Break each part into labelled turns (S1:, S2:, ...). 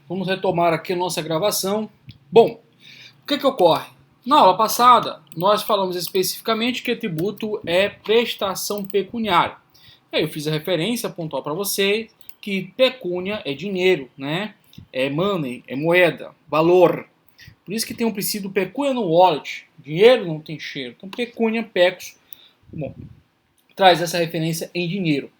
S1: Vamos retomar aqui a nossa gravação. Bom, o que ocorre? Na aula passada, nós falamos especificamente que tributo é prestação pecuniária. Aí eu fiz a referência pontual para vocês que pecúnia é dinheiro, né? É money, é moeda, valor. Por isso que tem um princípio pecúnia no wallet. Dinheiro não tem cheiro. Então, pecúnia, pecus, bom, traz essa referência em dinheiro.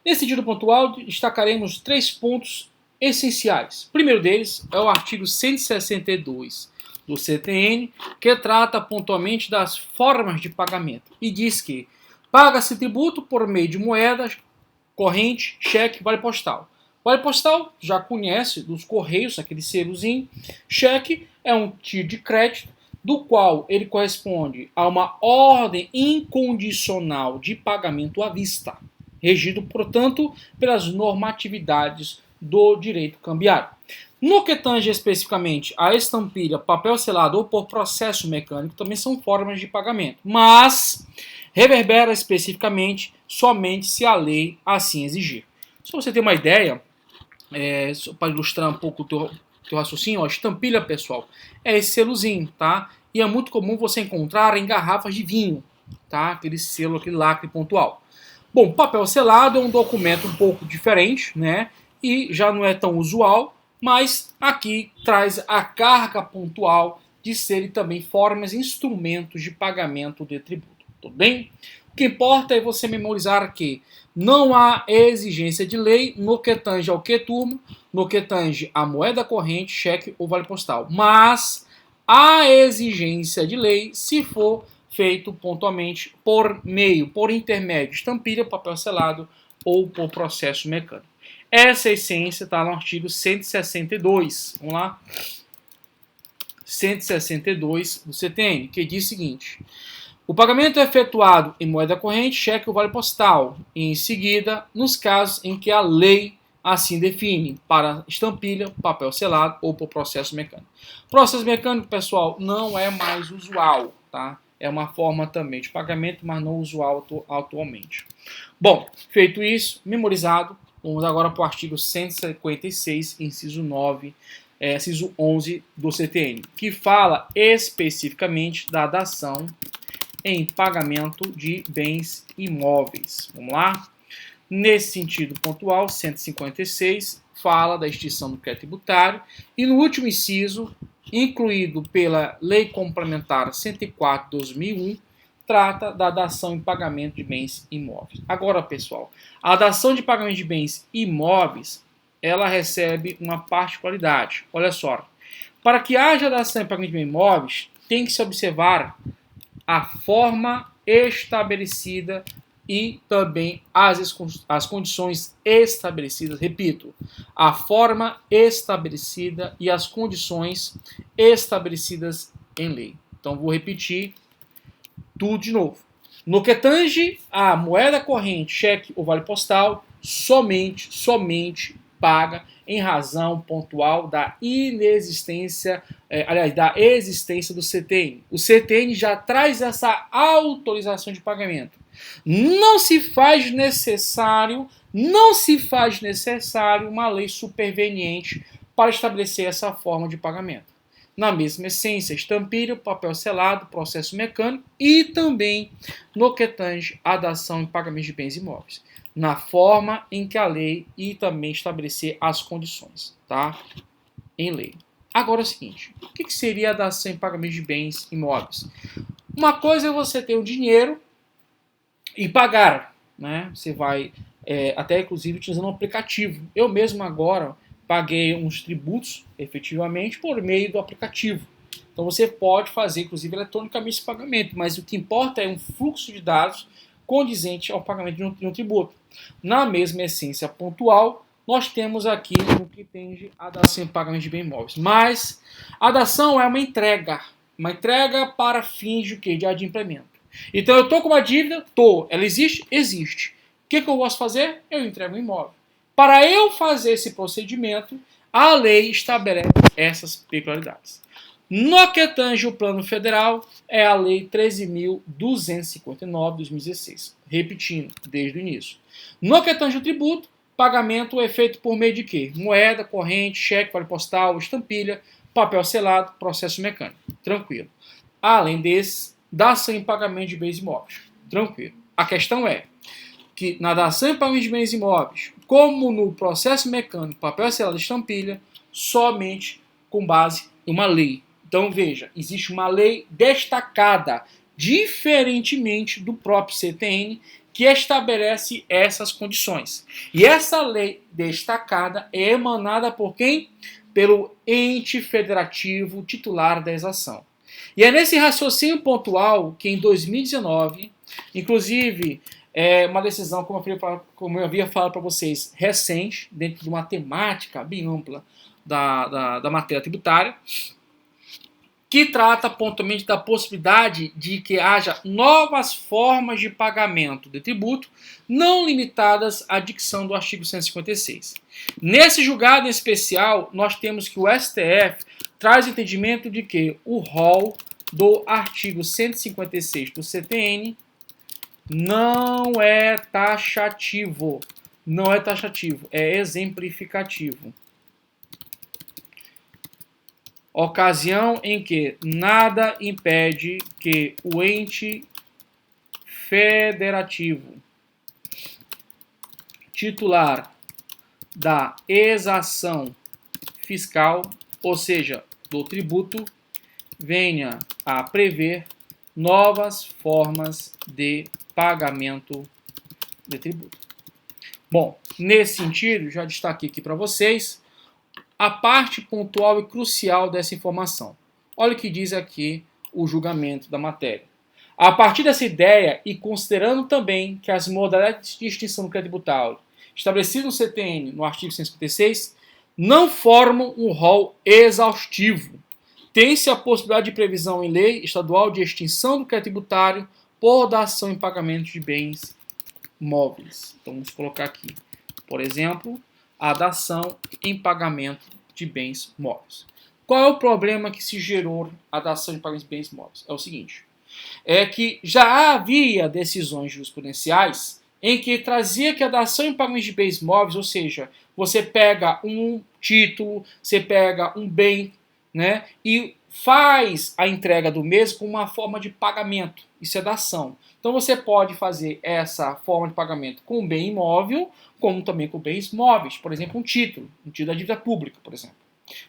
S1: Nesse sentido pontual, destacaremos 3 pontos essenciais. O primeiro deles é o artigo 162 do CTN, que trata pontualmente das formas de pagamento e diz que paga-se tributo por meio de moedas, corrente, cheque, vale postal. Vale postal já conhece dos correios, aquele selozinho. Cheque é um tiro de crédito, do qual ele corresponde a uma ordem incondicional de pagamento à vista, regido, portanto, pelas normatividades do direito cambiário. No que tange especificamente a estampilha, papel selado ou por processo mecânico, também são formas de pagamento, mas reverbera especificamente somente se a lei assim exigir. Só você ter uma ideia, para ilustrar um pouco o teu raciocínio, ó, estampilha, pessoal, é esse selozinho, tá? E é muito comum você encontrar em garrafas de vinho, tá? Aquele selo, aquele lacre pontual. Bom, papel selado é um documento um pouco diferente, né? E já não é tão usual, mas aqui traz a carga pontual de serem também formas e instrumentos de pagamento de tributo. Tudo bem? O que importa é você memorizar que não há exigência de lei no que tange ao que turma, no que tange a moeda corrente, cheque ou vale postal. Mas há exigência de lei se for feito pontualmente por intermédio de estampilha, papel selado ou por processo mecânico. Essa essência está no artigo 162. Vamos lá? 162 do CTN, que diz o seguinte: o pagamento é efetuado em moeda corrente, cheque ou vale postal, e em seguida, nos casos em que a lei assim define, para estampilha, papel selado ou por processo mecânico. Processo mecânico, pessoal, não é mais usual, tá? É uma forma também de pagamento, mas não usual atualmente. Bom, feito isso, memorizado, vamos agora para o artigo 156, inciso 9, inciso 11 do CTN, que fala especificamente da dação em pagamento de bens imóveis. Vamos lá? Nesse sentido pontual, 156 fala da extinção do crédito tributário e no último inciso, incluído pela Lei Complementar 104 de 2001, trata da dação em pagamento de bens imóveis. Agora, pessoal, a dação de pagamento de bens imóveis, ela recebe uma particularidade. Olha só, para que haja dação em pagamento de bens imóveis, tem que se observar a forma estabelecida e também as condições estabelecidas. Repito, a forma estabelecida e as condições estabelecidas em lei. Então, vou repetir tudo de novo. No que tange a moeda corrente, cheque ou vale postal, somente paga em razão pontual da inexistência, da existência do CTN. O CTN já traz essa autorização de pagamento. Não se faz necessário uma lei superveniente para estabelecer essa forma de pagamento. Na mesma essência, estampilha, papel selado, processo mecânico e também no que tange a dação em pagamento de bens imóveis, na forma em que a lei e também estabelecer as condições, tá? Em lei. Agora é o seguinte, o que seria a dação em pagamento de bens imóveis? Uma coisa é você ter o dinheiro e pagar, né? Você vai até inclusive utilizando um aplicativo. Eu mesmo agora paguei uns tributos efetivamente por meio do aplicativo. Então você pode fazer inclusive eletronicamente esse pagamento, mas o que importa é um fluxo de dados condizente ao pagamento de um tributo. Na mesma essência pontual, nós temos aqui o que tende a dação em pagamento de bens imóveis. Mas a dação é uma entrega para fins de quê? De adimplemento. Então eu estou com uma dívida? Ela existe? Existe. O que eu posso fazer? Eu entrego um imóvel. Para eu fazer esse procedimento, a lei estabelece essas peculiaridades. No que tange o Plano Federal, é a Lei 13.259 de 2016. Repetindo, desde o início. No que tange o tributo, Pagamento é feito por meio de quê? Moeda, corrente, cheque, vale postal, estampilha, papel selado, processo mecânico. Tranquilo. Além desse, dação em pagamento de bens imóveis. Tranquilo. A questão é que na dação em pagamento de bens imóveis, como no processo mecânico, papel selado e estampilha, somente com base em uma lei. Então veja, existe uma lei destacada, diferentemente do próprio CTN, que estabelece essas condições. E essa lei destacada é emanada por quem? Pelo ente federativo titular da exação. E é nesse raciocínio pontual que em 2019, inclusive, uma decisão, como eu havia falado para vocês, recente, dentro de uma temática bem ampla da matéria tributária, que trata pontualmente da possibilidade de que haja novas formas de pagamento de tributo, não limitadas à dicção do artigo 156. Nesse julgado em especial, nós temos que o STF traz o entendimento de que o rol do artigo 156 do CTN não é taxativo. Não é taxativo, é exemplificativo. Ocasião em que nada impede que o ente federativo titular da exação fiscal, ou seja, do tributo, venha a prever novas formas de pagamento de tributo. Bom, nesse sentido, já destaquei aqui para vocês a parte pontual e crucial dessa informação. Olha o que diz aqui o julgamento da matéria. A partir dessa ideia e considerando também que as modalidades de extinção do crédito tributário estabelecidas no CTN, no artigo 156, não formam um rol exaustivo. Tem-se a possibilidade de previsão em lei estadual de extinção do crédito tributário por dação em pagamento de bens móveis. Então vamos colocar aqui, por exemplo, a dação em pagamento de bens móveis. Qual é o problema que se gerou a dação em pagamento de bens móveis? É o seguinte, é que já havia decisões jurisprudenciais em que trazia que a dação em pagamento de bens móveis, ou seja, você pega um título, você pega um bem, né, e faz a entrega do mesmo com uma forma de pagamento. Isso é dação. Então você pode fazer essa forma de pagamento com bem imóvel, como também com bens móveis. Por exemplo, um título da dívida pública, por exemplo.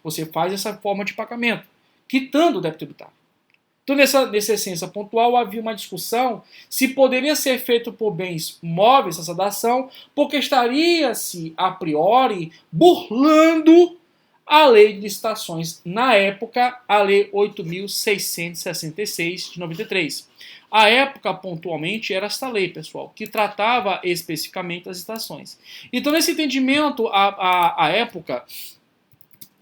S1: Você faz essa forma de pagamento, quitando o débito tributário. Então, nessa essência pontual, havia uma discussão se poderia ser feito por bens móveis essa dação, porque estaria-se, a priori, burlando a lei de licitações, na época, a lei 8.666 de 93. A época, pontualmente, era esta lei, pessoal, que tratava especificamente das licitações. Então, nesse entendimento, a época,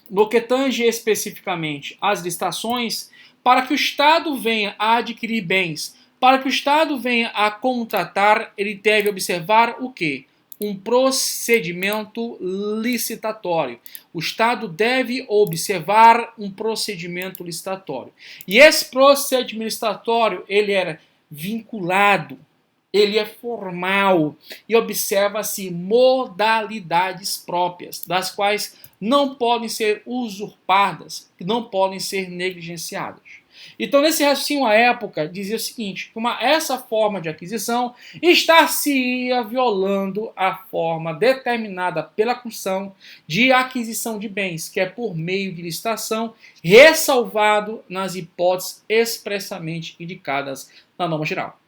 S1: no que tange especificamente as licitações, para que o Estado venha a adquirir bens, para que o Estado venha a contratar, ele deve observar o quê? Um procedimento licitatório. O Estado deve observar um procedimento licitatório. E esse procedimento licitatório, ele era vinculado, ele é formal e observa-se modalidades próprias, das quais não podem ser usurpadas, não podem ser negligenciadas. Então, nesse raciocínio, à época, dizia o seguinte, que essa forma de aquisição estar-se-ia violando a forma determinada pela Constituição de aquisição de bens, que é por meio de licitação, ressalvado nas hipóteses expressamente indicadas na norma geral.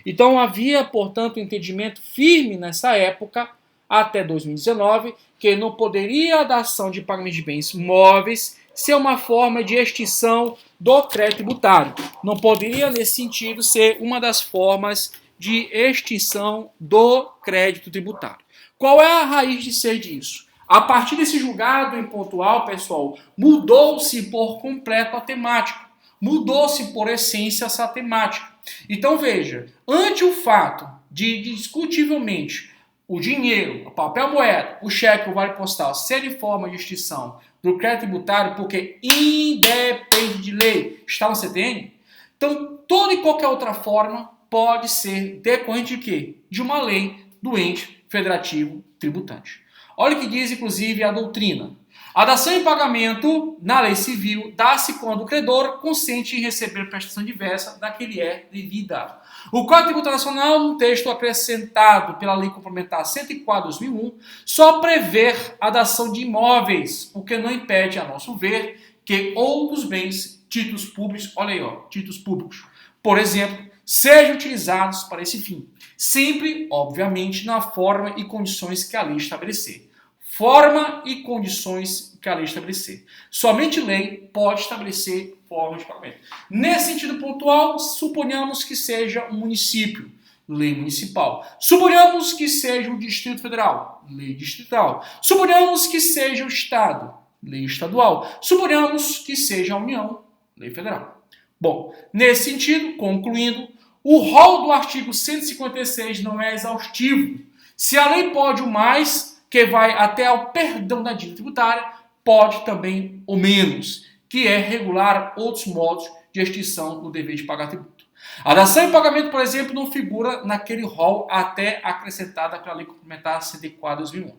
S1: Então, havia, portanto, um entendimento firme nessa época, até 2019, que não poderia a dação de pagamento de bens móveis ser uma forma de extinção do crédito tributário. Não poderia, nesse sentido, ser uma das formas de extinção do crédito tributário. Qual é a raiz de ser disso? A partir desse julgado em pontual, pessoal, mudou-se por completo a temática. Mudou-se por essência essa temática. Então, veja, ante o fato de discutivelmente o dinheiro, o papel moeda, o cheque, o vale postal serem forma de extinção do crédito tributário, porque independe de lei, está no CTN, então toda e qualquer outra forma pode ser decorrente de quê? De uma lei do ente federativo tributante. Olha o que diz, inclusive, a doutrina. A dação em pagamento, na lei civil, dá-se quando o credor consente em receber prestação diversa da que lhe é devida. O Código Tributário Nacional, num texto acrescentado pela Lei Complementar 104/2001, só prevê a dação de imóveis, o que não impede, a nosso ver, que outros bens, títulos públicos, olha aí, ó, títulos públicos, por exemplo, sejam utilizados para esse fim. Sempre, obviamente, na forma e condições que a lei estabelecer. Forma e condições que a lei estabelecer. Somente lei pode estabelecer forma de pagamento. Nesse sentido pontual, suponhamos que seja um município, lei municipal. Suponhamos que seja o Distrito Federal, lei distrital. Suponhamos que seja o Estado, lei estadual. Suponhamos que seja a União, lei federal. Bom, nesse sentido, concluindo, o rol do artigo 156 não é exaustivo. Se a lei pode o mais, que vai até ao perdão da dívida tributária, pode também o menos, que é regular outros modos de extinção do dever de pagar tributo. A dação em pagamento, por exemplo, não figura naquele rol até acrescentada pela Lei Complementar 104/2001.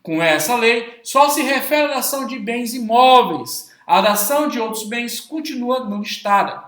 S1: Com essa lei, só se refere à dação de bens imóveis. A dação de outros bens continua não listada,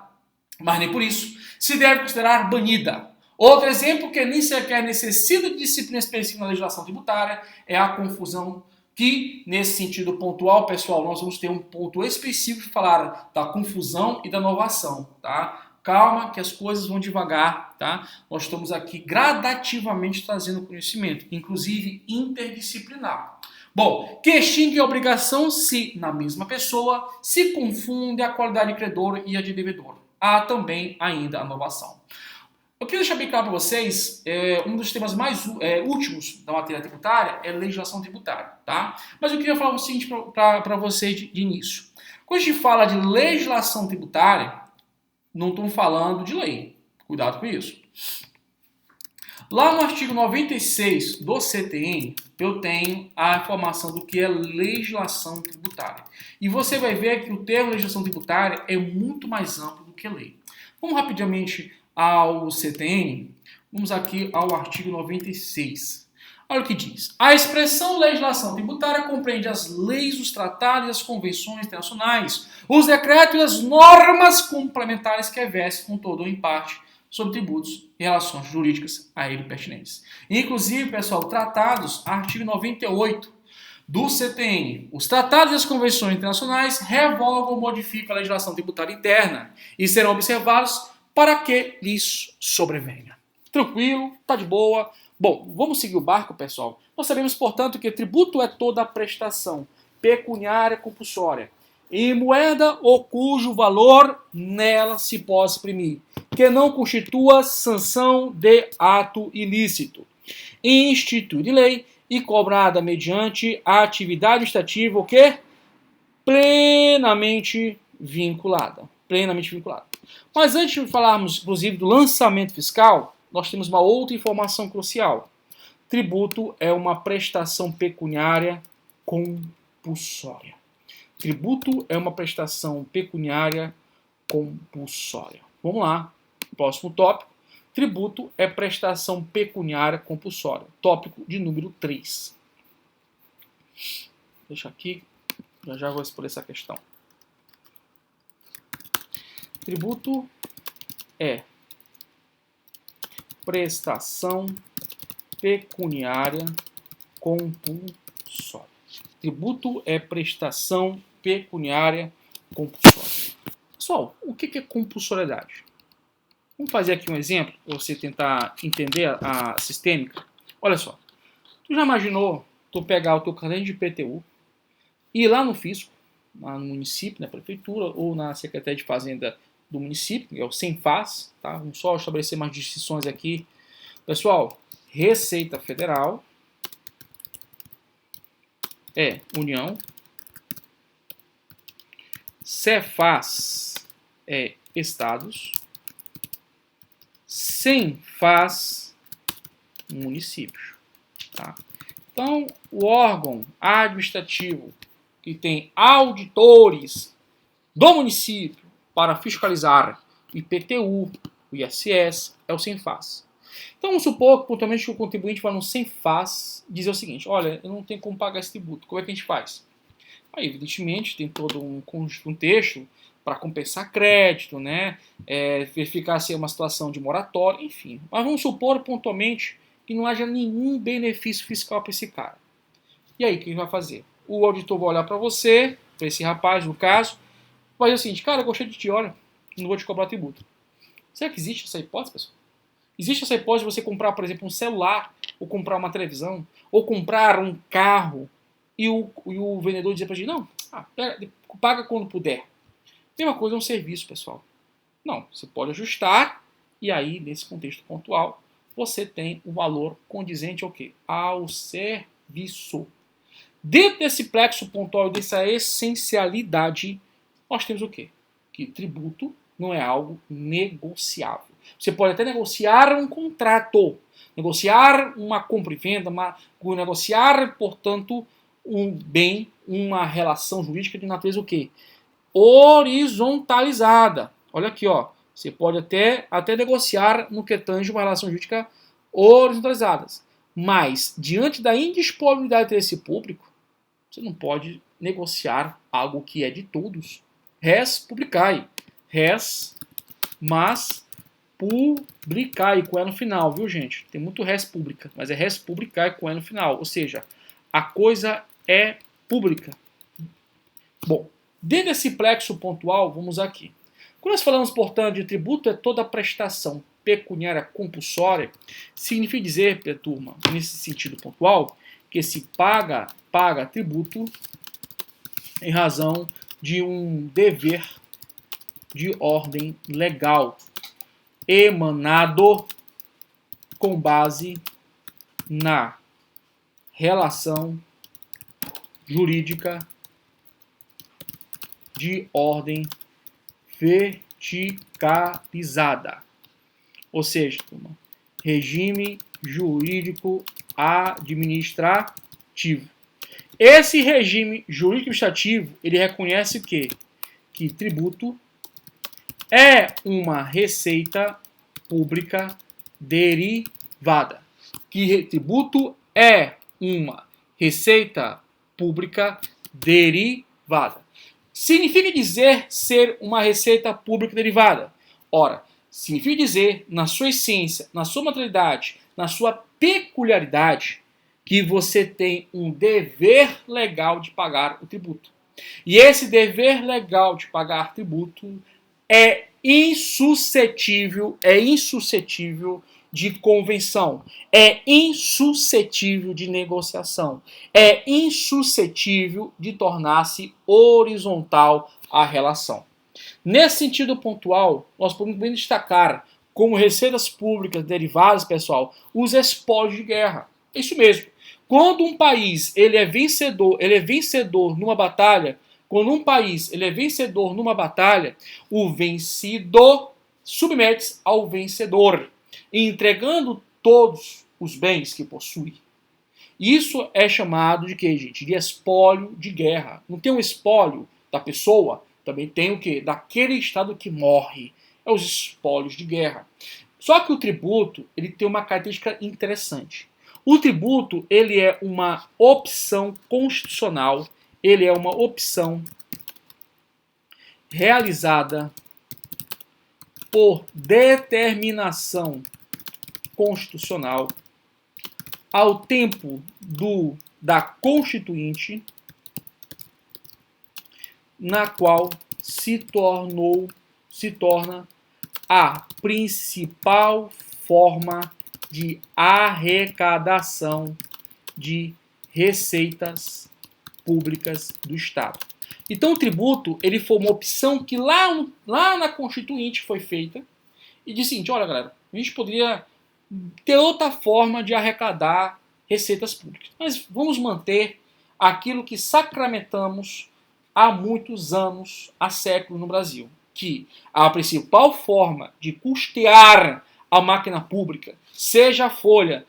S1: mas nem por isso se deve considerar banida. Outro exemplo que nem sequer necessita de disciplina específica na legislação tributária é a confusão que, nesse sentido pontual, pessoal, nós vamos ter um ponto específico de falar da confusão e da inovação, tá? Calma que as coisas vão devagar, tá? Nós estamos aqui gradativamente trazendo conhecimento, inclusive interdisciplinar. Bom, que extingue a obrigação se, na mesma pessoa, se confunde a qualidade de credor e a de devedor. Há também ainda a inovação. Eu queria deixar bem claro para vocês, um dos temas mais últimos da matéria tributária é legislação tributária, tá? Mas eu queria falar o seguinte para vocês de início. Quando a gente fala de legislação tributária, não estamos falando de lei. Cuidado com isso. Lá no artigo 96 do CTN, eu tenho a informação do que é legislação tributária. E você vai ver que o termo legislação tributária é muito mais amplo do que lei. Vamos rapidamente ao CTN, vamos aqui ao artigo 96. Olha o que diz. A expressão legislação tributária compreende as leis, os tratados e as convenções internacionais, os decretos e as normas complementares que revestem com todo ou em parte sobre tributos e relações jurídicas a ele pertinentes. Inclusive, pessoal, tratados, artigo 98 do CTN. Os tratados e as convenções internacionais revogam ou modificam a legislação tributária interna e serão observados para que lhes sobrevenha. Tranquilo, tá de boa. Bom, vamos seguir o barco, pessoal. Nós sabemos, portanto, que tributo é toda a prestação pecuniária compulsória em moeda ou cujo valor nela se possa exprimir, que não constitua sanção de ato ilícito, instituído em lei e cobrada mediante a atividade estativa, o que? Plenamente vinculada. Plenamente vinculada. Mas antes de falarmos, inclusive, do lançamento fiscal, nós temos uma outra informação crucial. Tributo é uma prestação pecuniária compulsória. Tributo é uma prestação pecuniária compulsória. Vamos lá. Próximo tópico. Tributo é prestação pecuniária compulsória. Tópico de número 3. Deixa aqui. Já vou expor essa questão. Tributo é prestação pecuniária compulsória. Tributo é prestação pecuniária compulsória. Pessoal, o que é compulsoriedade? Vamos fazer aqui um exemplo para você tentar entender a sistêmica. Olha só, tu já imaginou tu pegar o teu carnê de IPTU e ir lá no fisco, lá no município, na prefeitura ou na Secretaria de Fazenda do município, que é o CENFAZ, tá? Vamos só estabelecer mais distinções aqui. Pessoal, Receita Federal é União, CEFAZ é Estados, CENFAZ municípios. Tá? Então, o órgão administrativo que tem auditores do município para fiscalizar o IPTU, o ISS, é o CENFAZ. Então vamos supor que pontualmente que o contribuinte vai no Cenfaz dizer o seguinte: olha, eu não tenho como pagar esse tributo, como é que a gente faz? Aí, evidentemente, tem todo um contexto para compensar crédito, né? Verificar se é uma situação de moratória, enfim. Mas vamos supor pontualmente que não haja nenhum benefício fiscal para esse cara. E aí, o que ele vai fazer? O auditor vai olhar para você, para esse rapaz, no caso, vai dizer o seguinte: cara, eu gostei de ti, olha, não vou te cobrar tributo. Será que existe essa hipótese, pessoal? Existe essa hipótese de você comprar, por exemplo, um celular, ou comprar uma televisão, ou comprar um carro, e o vendedor dizer para a gente: não, paga quando puder. Mesma coisa é um serviço, pessoal. Não, você pode ajustar, e aí, nesse contexto pontual, você tem o valor condizente ao quê? Ao serviço. Dentro desse plexo pontual, dessa essencialidade, nós temos o quê? Que tributo não é algo negociável. Você pode até negociar um contrato, negociar uma compra e venda, negociar, portanto, um bem, uma relação jurídica de natureza o quê? Horizontalizada. Olha aqui, ó. Você pode até negociar no que tange uma relação jurídica horizontalizada. Mas, diante da indisponibilidade de interesse público, você não pode negociar algo que é de todos. Res publicae. Res, mas publicae com E no final, viu, gente? Tem muito res pública, mas é res publicae com E no final. Ou seja, a coisa é pública. Bom, dentro desse plexo pontual, vamos aqui. Quando nós falamos, portanto, de tributo, é toda prestação pecuniária compulsória, significa dizer, turma, nesse sentido pontual, que se paga tributo em razão de um dever de ordem legal emanado com base na relação jurídica de ordem verticalizada. Ou seja, turma, regime jurídico administrativo. Esse regime jurídico administrativo, ele reconhece que tributo é uma receita pública derivada. Que tributo é uma receita pública derivada. Significa dizer ser uma receita pública derivada? Ora, significa dizer, na sua essência, na sua materialidade, na sua peculiaridade, que você tem um dever legal de pagar o tributo. E esse dever legal de pagar tributo é insuscetível de convenção, é insuscetível de negociação, é insuscetível de tornar-se horizontal a relação. Nesse sentido pontual, nós podemos bem destacar como receitas públicas derivadas, pessoal, os espólios de guerra. É isso mesmo. Quando um país ele é vencedor numa batalha, quando um país ele é vencedor numa batalha, o vencido submete-se ao vencedor, entregando todos os bens que possui. Isso é chamado de quê, gente? De espólio de guerra. Não tem um espólio da pessoa, também tem o quê? Daquele estado que morre. É os espólios de guerra. Só que o tributo, ele tem uma característica interessante. O tributo, ele é uma opção constitucional, ele é uma opção realizada por determinação constitucional ao tempo da Constituinte, na qual se torna a principal forma de arrecadação de receitas públicas do Estado. Então o tributo ele foi uma opção que lá na Constituinte foi feita e disse o seguinte: olha galera, a gente poderia ter outra forma de arrecadar receitas públicas, mas vamos manter aquilo que sacramentamos há muitos anos, há séculos no Brasil, que a principal forma de custear a máquina pública, seja a folha,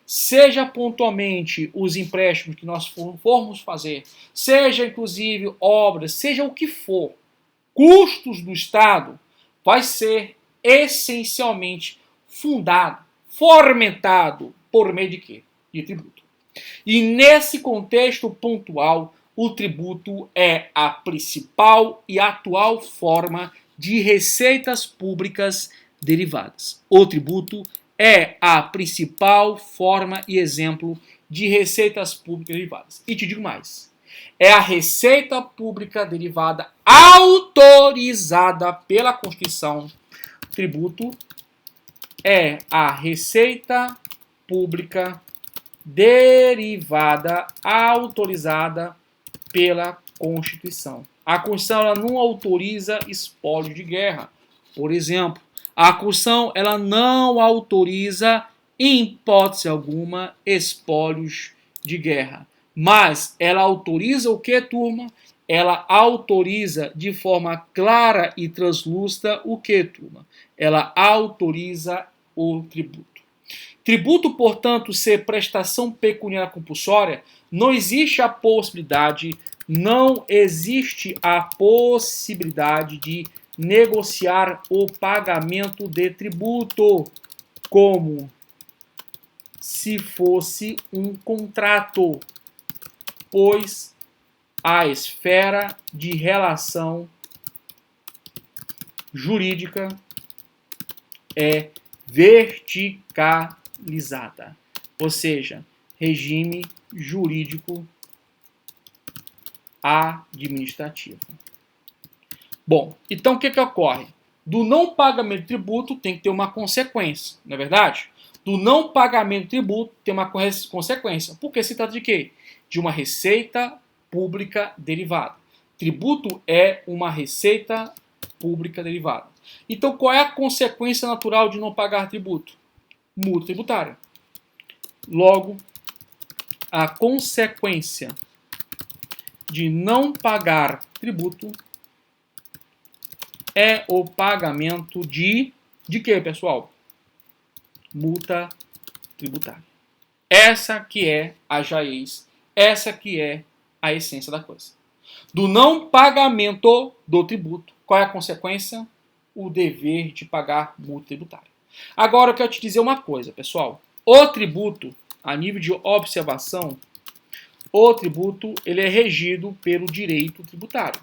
S1: seja pontualmente os empréstimos que nós formos fazer, seja inclusive obras, seja o que for, custos do Estado, vai ser essencialmente fundado, fomentado por meio de quê? De tributo. E nesse contexto pontual, o tributo é a principal e atual forma de receitas públicas derivadas. O tributo é a principal forma e exemplo de receitas públicas derivadas. E te digo mais, é a receita pública derivada autorizada pela Constituição. Tributo é a receita pública derivada autorizada pela Constituição. A Constituição ela não autoriza espólio de guerra. Por exemplo, a Constituição ela não autoriza, em hipótese alguma, espólios de guerra. Mas ela autoriza o que, turma? Ela autoriza de forma clara e translúcida o que, turma? Ela autoriza o tributo. Tributo, portanto, ser prestação pecuniária compulsória, não existe a possibilidade de negociar o pagamento de tributo como se fosse um contrato, pois a esfera de relação jurídica é verticalizada, ou seja, regime jurídico administrativo. Bom, então o que ocorre? Do não pagamento de tributo tem que ter uma consequência, não é verdade? Do não pagamento de tributo tem uma consequência. Porque se trata de quê? De uma receita pública derivada. Tributo é uma receita pública derivada. Então, qual é a consequência natural de não pagar tributo? Multa tributária. Logo, a consequência de não pagar tributo é o pagamento de quê, pessoal? Multa tributária. Essa que é a raiz, essa que é a essência da coisa. Do não pagamento do tributo, qual é a consequência? O dever de pagar multa tributária. Agora eu quero te dizer uma coisa, pessoal. O tributo, a nível de observação, o tributo ele é regido pelo direito tributário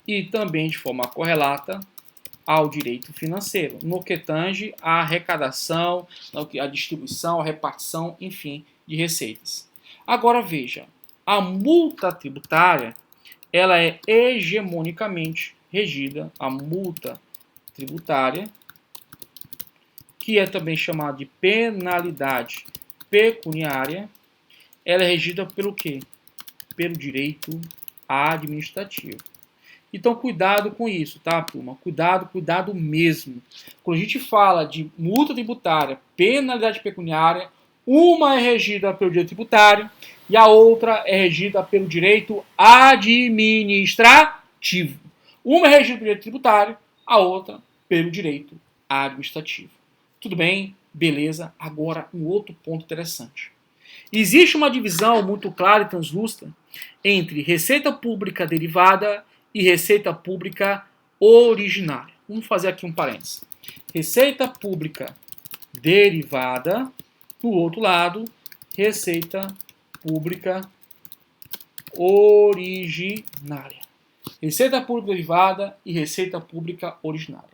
S1: e também de forma correlata ao direito financeiro, no que tange à arrecadação, a distribuição, a repartição, enfim, de receitas. Agora veja, a multa tributária ela é hegemonicamente regida, a multa tributária, que é também chamada de penalidade pecuniária, ela é regida pelo quê? Pelo direito administrativo. Então, cuidado com isso, tá, turma? Cuidado mesmo. Quando a gente fala de multa tributária, penalidade pecuniária, uma é regida pelo direito tributário e a outra é regida pelo direito administrativo. Uma é regida pelo direito tributário, a outra pelo direito administrativo. Tudo bem? Beleza. Agora, um outro ponto interessante. Existe uma divisão muito clara e translúcida entre receita pública derivada e receita pública originária. Vamos fazer aqui um parênteses. Receita pública derivada, do outro lado, receita pública originária. Receita pública derivada e receita pública originária.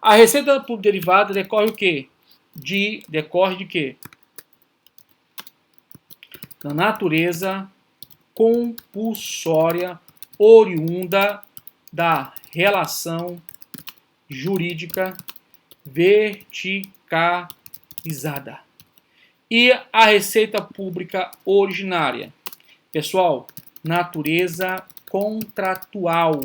S1: A receita pública derivada decorre o quê? Decorre de quê? Da natureza compulsória oriunda da relação jurídica verticalizada. E a receita pública originária? Pessoal, natureza contratual,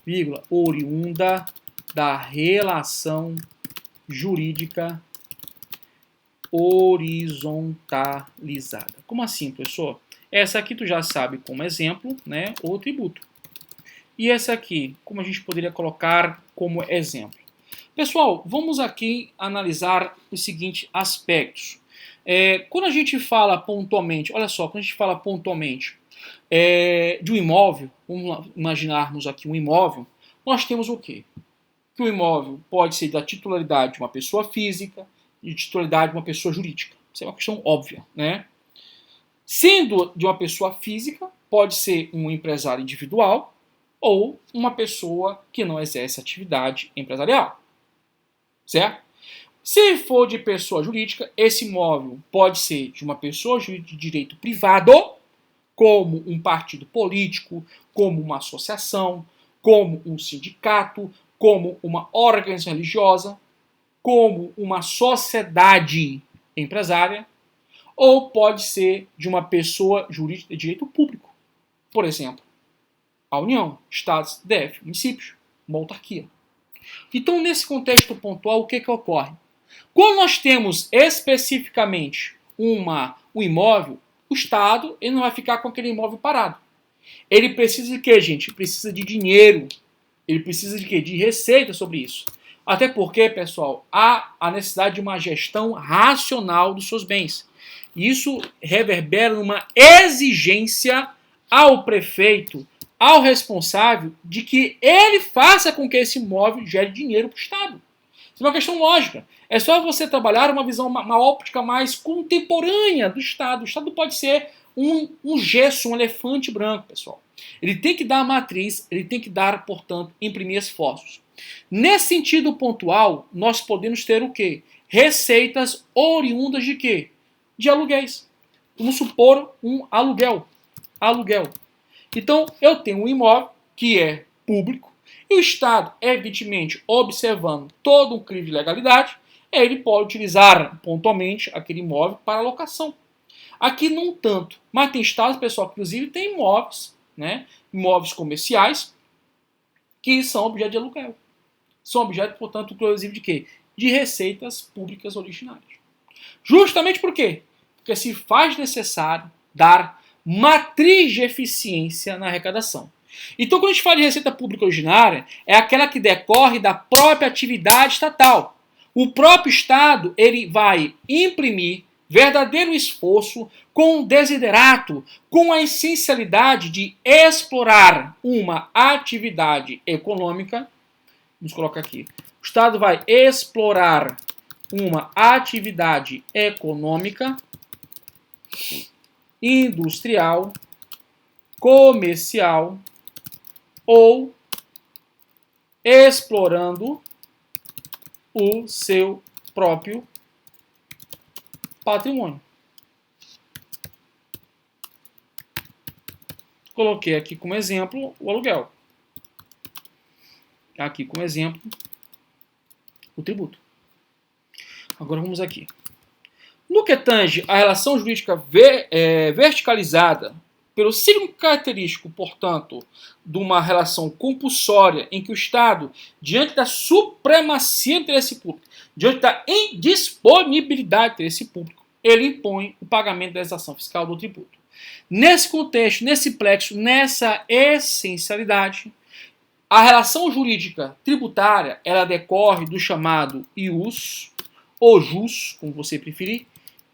S1: vírgula, oriunda da relação jurídica horizontalizada. Como assim, professor? Essa aqui tu já sabe como exemplo, né, o tributo. E essa aqui, como a gente poderia colocar como exemplo? Pessoal, vamos aqui analisar os seguintes aspectos. Quando a gente fala pontualmente, olha só, quando a gente fala pontualmente de um imóvel, vamos imaginarmos aqui um imóvel, nós temos o quê? que o imóvel pode ser da titularidade de uma pessoa física e de titularidade de uma pessoa jurídica. Isso é uma questão óbvia, né? Sendo de uma pessoa física, pode ser um empresário individual ou uma pessoa que não exerce atividade empresarial, certo? Se for de pessoa jurídica, esse imóvel pode ser de uma pessoa de direito privado, como um partido político, como uma associação, como um sindicato, como uma organização religiosa, como uma sociedade empresária, ou pode ser de uma pessoa jurídica de direito público. Por exemplo, a União, Estados, DF, municípios, uma autarquia. Então, nesse contexto pontual, o que ocorre? Quando nós temos especificamente um imóvel, o Estado ele não vai ficar com aquele imóvel parado. Ele precisa de quê, gente? Precisa de dinheiro. Ele precisa de quê? De receita sobre isso. Até porque, pessoal, há a necessidade de uma gestão racional dos seus bens. Isso reverbera numa exigência ao prefeito, ao responsável, de que ele faça com que esse imóvel gere dinheiro para o Estado. Isso é uma questão lógica. É só você trabalhar uma visão, uma óptica mais contemporânea do Estado. O Estado pode ser um gesso, um elefante branco, pessoal. Ele tem que dar a matriz, ele tem que dar, portanto, imprimir esforços. Nesse sentido pontual, nós podemos ter o quê? Receitas oriundas de quê? De aluguéis. Vamos supor um aluguel. Então, eu tenho um imóvel que é público e o Estado, evidentemente, observando todo um crime de legalidade, ele pode utilizar pontualmente aquele imóvel para locação. Aqui não tanto, mas tem estados, pessoal, que inclusive tem imóveis, né, imóveis comerciais, que são objeto de aluguel. São objeto, portanto, inclusive de quê? De receitas públicas originárias. Justamente por quê? Porque se faz necessário dar matriz de eficiência na arrecadação. Então, quando a gente fala de receita pública originária, é aquela que decorre da própria atividade estatal. O próprio Estado ele vai imprimir verdadeiro esforço com o desiderato, com a essencialidade de explorar uma atividade econômica. Vamos colocar aqui. O Estado vai explorar uma atividade econômica, industrial, comercial ou explorando o seu próprio patrimônio. Coloquei aqui como exemplo o aluguel. Aqui como exemplo o tributo. Agora vamos aqui. No que tange a relação jurídica verticalizada pelo signo característico, portanto, de uma relação compulsória em que o Estado, diante da supremacia do interesse público, diante da indisponibilidade do interesse público, ele impõe o pagamento da exação fiscal do tributo. Nesse contexto, nesse plexo, nessa essencialidade, a relação jurídica tributária, ela decorre do chamado ius, ou jus, como você preferir,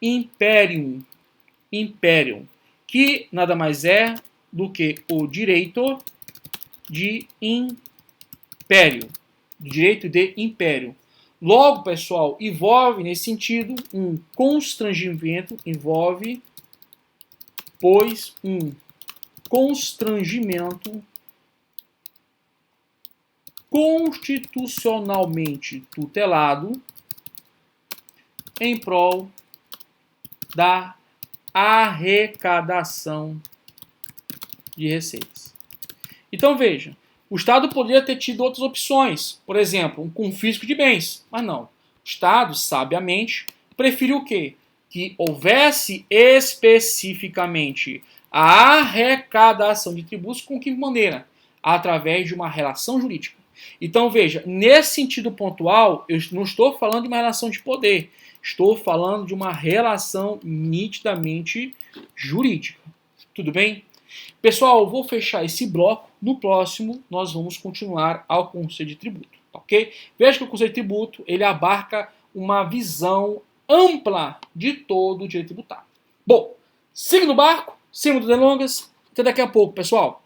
S1: imperium, que nada mais é do que o direito de império, direito de império. Logo, pessoal, envolve nesse sentido um constrangimento, pois um constrangimento constitucionalmente tutelado em prol da arrecadação de receitas. Então veja, o Estado poderia ter tido outras opções, por exemplo, um confisco de bens, mas não. O Estado, sabiamente, preferiu o quê? Que houvesse especificamente a arrecadação de tributos com que maneira? Através de uma relação jurídica. Então veja, nesse sentido pontual, eu não estou falando de uma relação de poder, estou falando de uma relação nitidamente jurídica. Tudo bem? Pessoal, eu vou fechar esse bloco. No próximo, nós vamos continuar ao conceito de tributo. Ok? Veja que o conceito de tributo ele abarca uma visão ampla de todo o direito tributário. Bom, siga no barco, sem muitas delongas. Até daqui a pouco, pessoal.